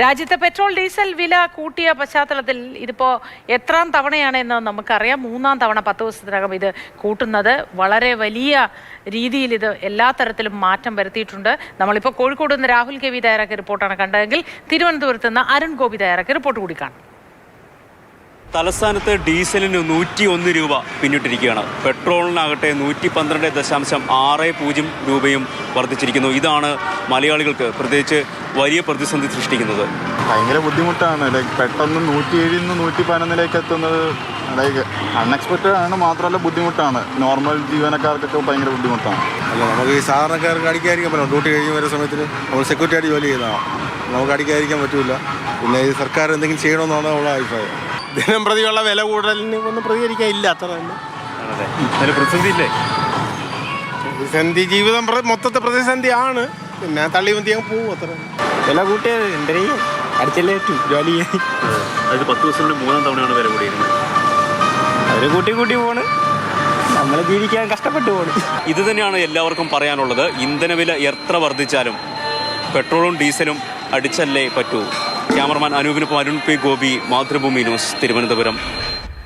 രാജ്യത്തെ petrol diesel വില കൂട്ടിയ പശ്ചാത്തലത്തിൽ ഇതിപ്പോൾ എത്രാം തവണയാണെന്ന് നമുക്കറിയാം. 3-ാം തവണ 10 ദിവസത്തിനകം ഇത് കൂട്ടുന്നത്. വളരെ വലിയ രീതിയിൽ ഇത് എല്ലാ തരത്തിലും മാറ്റം വരുത്തിയിട്ടുണ്ട്. നമ്മളിപ്പോൾ കോഴിക്കോട് നിന്ന് രാഹുൽ കെ വി തയ്യാറാക്കിയ റിപ്പോർട്ടാണ് കണ്ടതെങ്കിൽ തിരുവനന്തപുരത്ത് നിന്ന് അരുൺ ഗോപി തയ്യാറാക്കിയ റിപ്പോർട്ട് കൂടി കാണാം. തലസ്ഥാനത്ത് ഡീസലിന് 101 രൂപ പിന്നിട്ടിരിക്കുകയാണ്. പെട്രോളിനാകട്ടെ 112.60 രൂപയും വർദ്ധിച്ചിരിക്കുന്നു. ഇതാണ് മലയാളികൾക്ക് പ്രത്യേകിച്ച് വലിയ പ്രതിസന്ധി സൃഷ്ടിക്കുന്നത്. ഭയങ്കര ബുദ്ധിമുട്ടാണ്. പെട്ടെന്ന് 107 നിന്ന് 111 എത്തുന്നത് അൺഎക്സ്പെക്റ്റഡ് ആണ്. മാത്രമല്ല ബുദ്ധിമുട്ടാണ്. നോർമൽ ജീവനക്കാർക്കൊക്കെ ഭയങ്കര ബുദ്ധിമുട്ടാണ്. അല്ല, നമുക്ക് ഈ സാധാരണക്കാർക്ക് അടിക്കാതിരിക്കാൻ പറ്റില്ല. ഡ്യൂട്ടി കഴിഞ്ഞ് വരുന്ന സമയത്തിന് നമ്മൾ സെക്യൂരിറ്റി ആയിട്ട് ജോലി ചെയ്യുന്നതാണ്. നമുക്ക് അടിക്കാതിരിക്കാൻ പറ്റില്ല. പിന്നെ ഈ സർക്കാർ എന്തെങ്കിലും ചെയ്യണമെന്നാണ് നമ്മുടെ അഭിപ്രായം. ദിനം പ്രതിയുള്ള വില കൂടുതലിന് ഒന്നും പ്രതികരിക്കാൻ ഇല്ല. അത്ര തന്നെ പ്രതിസന്ധിയില്ലേ? പ്രതിസന്ധി ജീവിതം മൊത്തത്തെ പ്രതിസന്ധിയാണ്. പിന്നെ തള്ളി മന്തി അങ്ങ് പോകും. അത്ര വില കൂട്ടിയത് എന്തെങ്കിലും അടിച്ചല്ലേ പറ്റൂ ജോലി ചെയ്യാൻ. അത് 10 ദിവസത്തിന് 3-ാം തവണയാണ് വില കൂടിയിരുന്നത്. അവർ കൂട്ടി പോണ്, നമ്മൾ ജീവിക്കാൻ കഷ്ടപ്പെട്ടു പോണ്. ഇത് തന്നെയാണ് എല്ലാവർക്കും പറയാനുള്ളത്. ഇന്ധനവില എത്ര വർദ്ധിച്ചാലും പെട്രോളും ഡീസലും അടിച്ചല്ലേ പറ്റൂ. ക്യാമറമാൻ അനൂപിനൊപ്പം അരുൺ പി ഗോപി, മാതൃഭൂമി ന്യൂസ്, തിരുവനന്തപുരം.